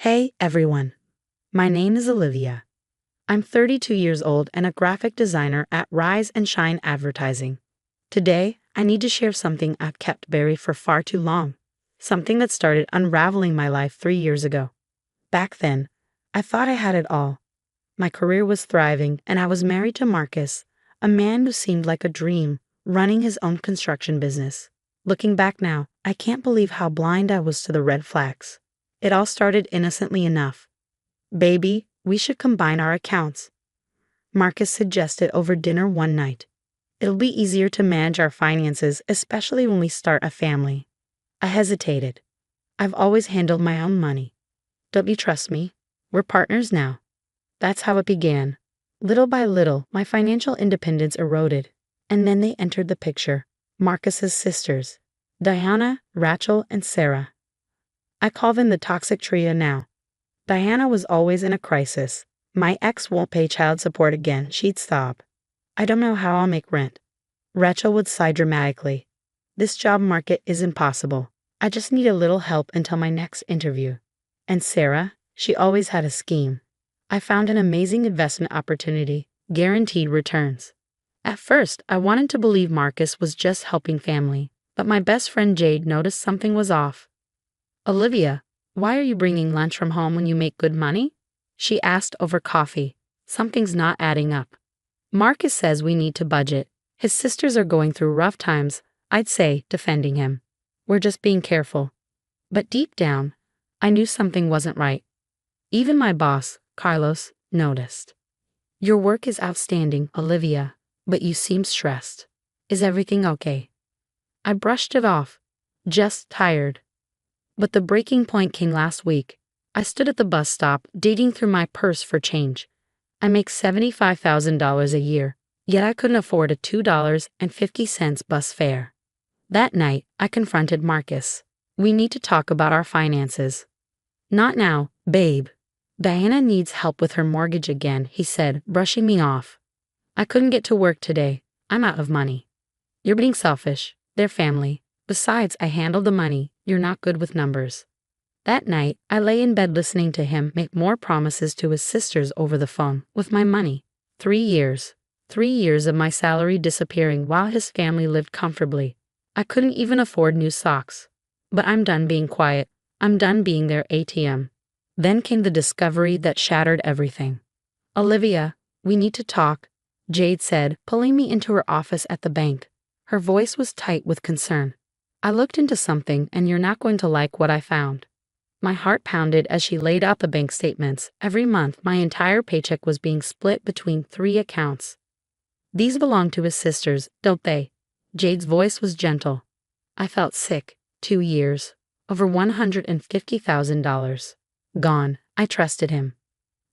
Hey everyone, my name is Olivia. I'm 32 years old and a graphic designer at Rise and Shine Advertising. Today, I need to share something I've kept buried for far too long, something that started unraveling my life 3 years ago. Back then, I thought I had it all. My career was thriving and I was married to Marcus, a man who seemed like a dream, running his own construction business. Looking back now, I can't believe how blind I was to the red flags. It all started innocently enough. Baby, we should combine our accounts, Marcus suggested over dinner one night. It'll be easier to manage our finances, especially when we start a family. I hesitated. I've always handled my own money. Don't you trust me? We're partners now. That's how it began. Little by little, my financial independence eroded. And then they entered the picture. Marcus's sisters, Diana, Rachel, and Sarah. I call them the toxic trio now. Diana was always in a crisis. My ex won't pay child support again, she'd sob. I don't know how I'll make rent. Rachel would sigh dramatically. This job market is impossible. I just need a little help until my next interview. And Sarah, she always had a scheme. I found an amazing investment opportunity, guaranteed returns. At first, I wanted to believe Marcus was just helping family, but my best friend Jade noticed something was off. Olivia, why are you bringing lunch from home when you make good money? She asked over coffee. Something's not adding up. Marcus says we need to budget. His sisters are going through rough times, I'd say, defending him. We're just being careful. But deep down, I knew something wasn't right. Even my boss, Carlos, noticed. Your work is outstanding, Olivia, but you seem stressed. Is everything okay? I brushed it off. Just tired. But the breaking point came last week. I stood at the bus stop, digging through my purse for change. I make $75,000 a year, yet I couldn't afford a $2.50 bus fare. That night, I confronted Marcus. We need to talk about our finances. Not now, babe. Diana needs help with her mortgage again, he said, brushing me off. I couldn't get to work today. I'm out of money. You're being selfish. They're family. Besides, I handle the money. You're not good with numbers. That night, I lay in bed listening to him make more promises to his sisters over the phone with my money. 3 years. 3 years of my salary disappearing while his family lived comfortably. I couldn't even afford new socks. But I'm done being quiet. I'm done being their ATM. Then came the discovery that shattered everything. Olivia, we need to talk, Jade said, pulling me into her office at the bank. Her voice was tight with concern. I looked into something, and you're not going to like what I found. My heart pounded as she laid out the bank statements. Every month, my entire paycheck was being split between 3 accounts. These belong to his sisters, don't they? Jade's voice was gentle. I felt sick. 2 years. Over $150,000. Gone. I trusted him.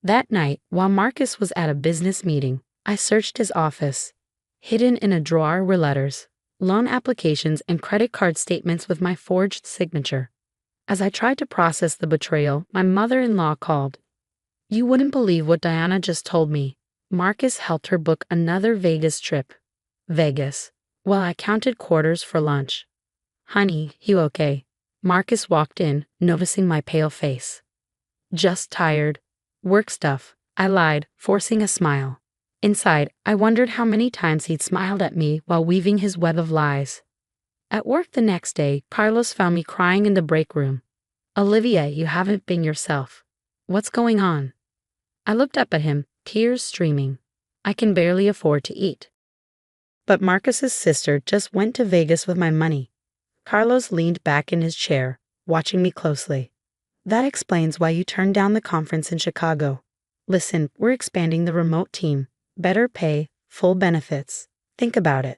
That night, while Marcus was at a business meeting, I searched his office. Hidden in a drawer were letters, loan applications, and credit card statements with my forged signature. As I tried to process the betrayal, my mother-in-law called. You wouldn't believe what Diana just told me. Marcus helped her book another Vegas trip. Vegas. Well, I counted quarters for lunch. Honey, you okay? Marcus walked in, noticing my pale face. Just tired. Work stuff, I lied, forcing a smile. Inside, I wondered how many times he'd smiled at me while weaving his web of lies. At work the next day, Carlos found me crying in the break room. Olivia, you haven't been yourself. What's going on? I looked up at him, tears streaming. I can barely afford to eat. But Marcus's sister just went to Vegas with my money. Carlos leaned back in his chair, watching me closely. That explains why you turned down the conference in Chicago. Listen, we're expanding the remote team. Better pay, full benefits. Think about it.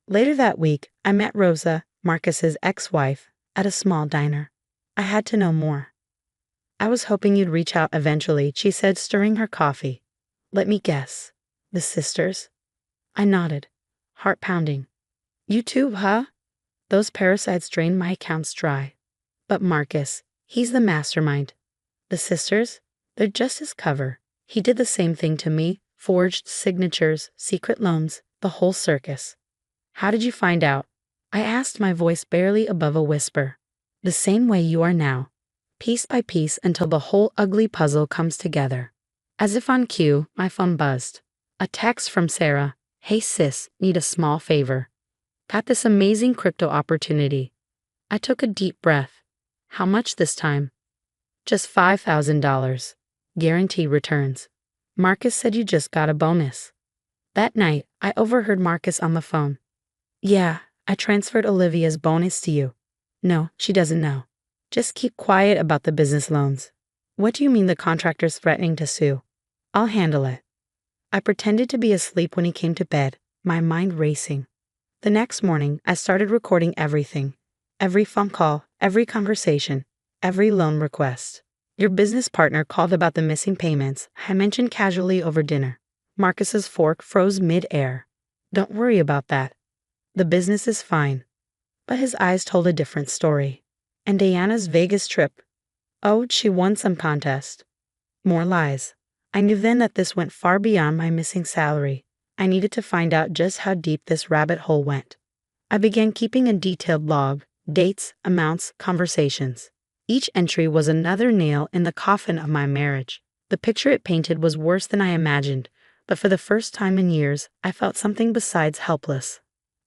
Later that week, I met Rosa, Marcus's ex-wife, at a small diner. I had to know more. I was hoping you'd reach out eventually, she said, stirring her coffee. Let me guess. The sisters? I nodded, heart pounding. You too, huh? Those parasites drained my accounts dry. But Marcus, he's the mastermind. The sisters? They're just his cover. He did the same thing to me. Forged signatures, secret loans, the whole circus. How did you find out? I asked, my voice barely above a whisper. The same way you are now. piece by piece until the whole ugly puzzle comes together. As if on cue, my phone buzzed. A text from Sarah. Hey sis, need a small favor. Got this amazing crypto opportunity. I took a deep breath. How much this time? Just $5,000. Guarantee returns. Marcus said you just got a bonus. That night, I overheard Marcus on the phone. Yeah, I transferred Olivia's bonus to you. No, she doesn't know. Just keep quiet about the business loans. What do you mean the contractor's threatening to sue? I'll handle it. I pretended to be asleep when he came to bed, my mind racing. The next morning, I started recording everything. Every phone call, every conversation, every loan request. Your business partner called about the missing payments I mentioned casually over dinner. Marcus's fork froze mid-air. Don't worry about that. The business is fine. But his eyes told a different story. And Diana's Vegas trip. Oh, she won some contest. More lies. I knew then that this went far beyond my missing salary. I needed to find out just how deep this rabbit hole went. I began keeping a detailed log, dates, amounts, conversations. Each entry was another nail in the coffin of my marriage. The picture it painted was worse than I imagined, but for the first time in years, I felt something besides helpless.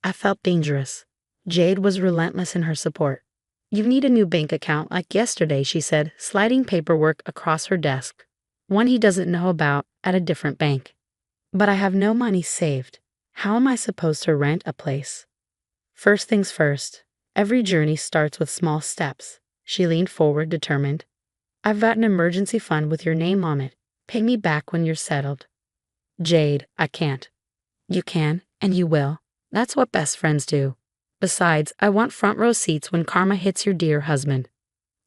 I felt dangerous. Jade was relentless in her support. You need a new bank account like yesterday, she said, sliding paperwork across her desk. One he doesn't know about at a different bank. But I have no money saved. How am I supposed to rent a place? First things first. Every journey starts with small steps. She leaned forward, determined. I've got an emergency fund with your name on it. Pay me back when you're settled. Jade, I can't. You can, and you will. That's what best friends do. Besides, I want front row seats when karma hits your dear husband.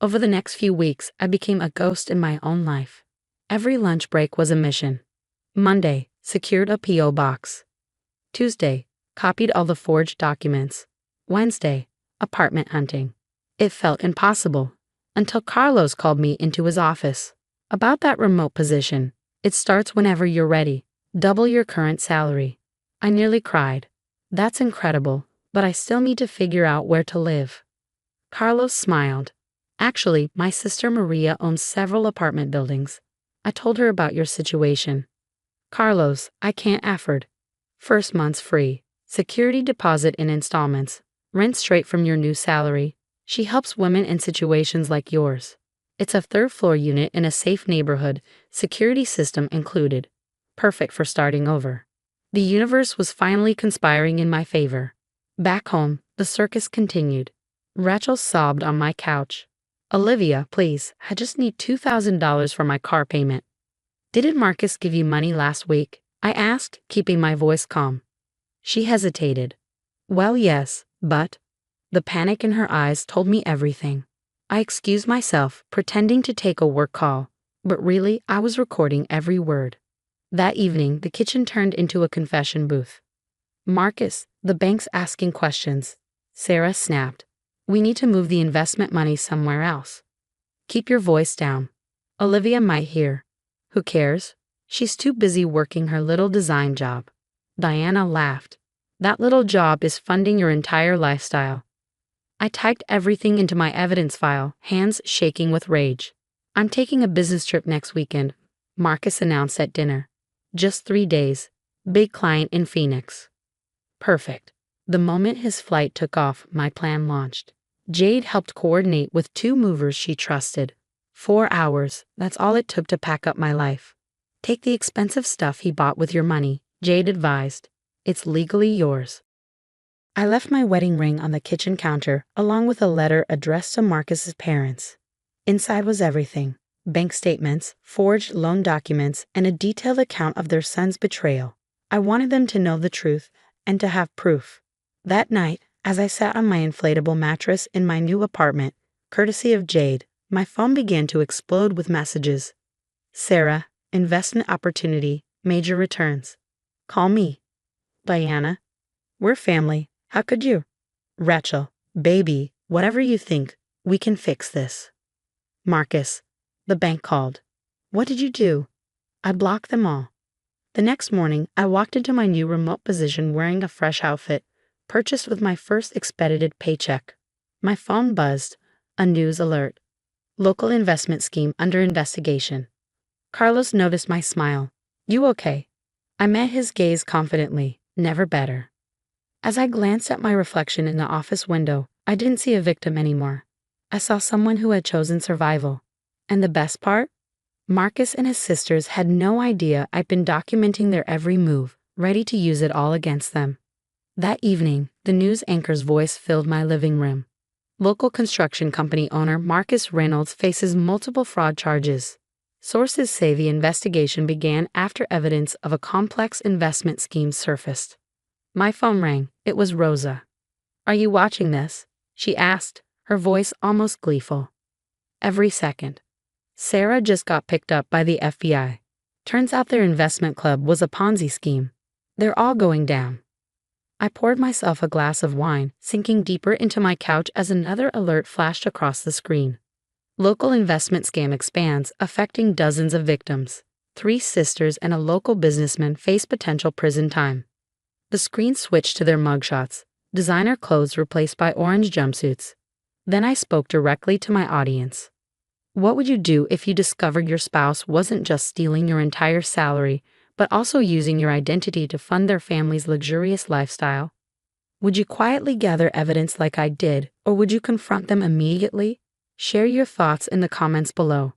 Over the next few weeks, I became a ghost in my own life. Every lunch break was a mission. Monday, secured a P.O. box. Tuesday, copied all the forged documents. Wednesday, apartment hunting. It felt impossible, until Carlos called me into his office. About that remote position. It starts whenever you're ready. Double your current salary. I nearly cried. That's incredible, but I still need to figure out where to live. Carlos smiled. Actually, my sister Maria owns several apartment buildings. I told her about your situation. Carlos, I can't afford. First month's free. Security deposit in installments. Rent straight from your new salary. She helps women in situations like yours. It's a third-floor unit in a safe neighborhood, security system included. Perfect for starting over. The universe was finally conspiring in my favor. Back home, the circus continued. Rachel sobbed on my couch. Olivia, please, I just need $2,000 for my car payment. Didn't Marcus give you money last week? I asked, keeping my voice calm. She hesitated. Well, yes, but... The panic in her eyes told me everything. I excused myself, pretending to take a work call, but really I was recording every word. That evening, the kitchen turned into a confession booth. Marcus, the bank's asking questions. Sarah snapped. We need to move the investment money somewhere else. Keep your voice down. Olivia might hear. Who cares? She's too busy working her little design job. Diana laughed. That little job is funding your entire lifestyle. I typed everything into my evidence file, hands shaking with rage. I'm taking a business trip next weekend, Marcus announced at dinner. Just 3 days. Big client in Phoenix. Perfect. The moment his flight took off, my plan launched. Jade helped coordinate with 2 movers she trusted. 4 hours, that's all it took to pack up my life. Take the expensive stuff he bought with your money, Jade advised. It's legally yours. I left my wedding ring on the kitchen counter along with a letter addressed to Marcus's parents. Inside was everything. Bank statements, forged loan documents, and a detailed account of their son's betrayal. I wanted them to know the truth and to have proof. That night, as I sat on my inflatable mattress in my new apartment, courtesy of Jade, my phone began to explode with messages. Sarah, investment opportunity, major returns. Call me. Diana, we're family. How could you? Rachel, baby, whatever you think, we can fix this. Marcus, the bank called. What did you do? I blocked them all. The next morning, I walked into my new remote position wearing a fresh outfit, purchased with my first expedited paycheck. My phone buzzed, a news alert. Local investment scheme under investigation. Carlos noticed my smile. You okay? I met his gaze confidently. Never better. As I glanced at my reflection in the office window, I didn't see a victim anymore. I saw someone who had chosen survival. And the best part? Marcus and his sisters had no idea I'd been documenting their every move, ready to use it all against them. That evening, the news anchor's voice filled my living room. Local construction company owner Marcus Reynolds faces multiple fraud charges. Sources say the investigation began after evidence of a complex investment scheme surfaced. My phone rang. It was Rosa. Are you watching this? She asked, her voice almost gleeful. Every second. Sarah just got picked up by the FBI. Turns out their investment club was a Ponzi scheme. They're all going down. I poured myself a glass of wine, sinking deeper into my couch as another alert flashed across the screen. Local investment scam expands, affecting dozens of victims. 3 sisters and a local businessman face potential prison time. The screen switched to their mugshots, designer clothes replaced by orange jumpsuits. Then I spoke directly to my audience. What would you do if you discovered your spouse wasn't just stealing your entire salary, but also using your identity to fund their family's luxurious lifestyle? Would you quietly gather evidence like I did, or would you confront them immediately? Share your thoughts in the comments below.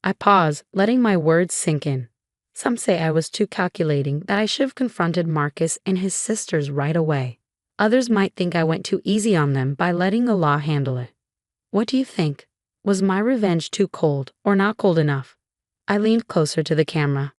I pause, letting my words sink in. Some say I was too calculating, that I should have confronted Marcus and his sisters right away. Others might think I went too easy on them by letting the law handle it. What do you think? Was my revenge too cold or not cold enough? I leaned closer to the camera,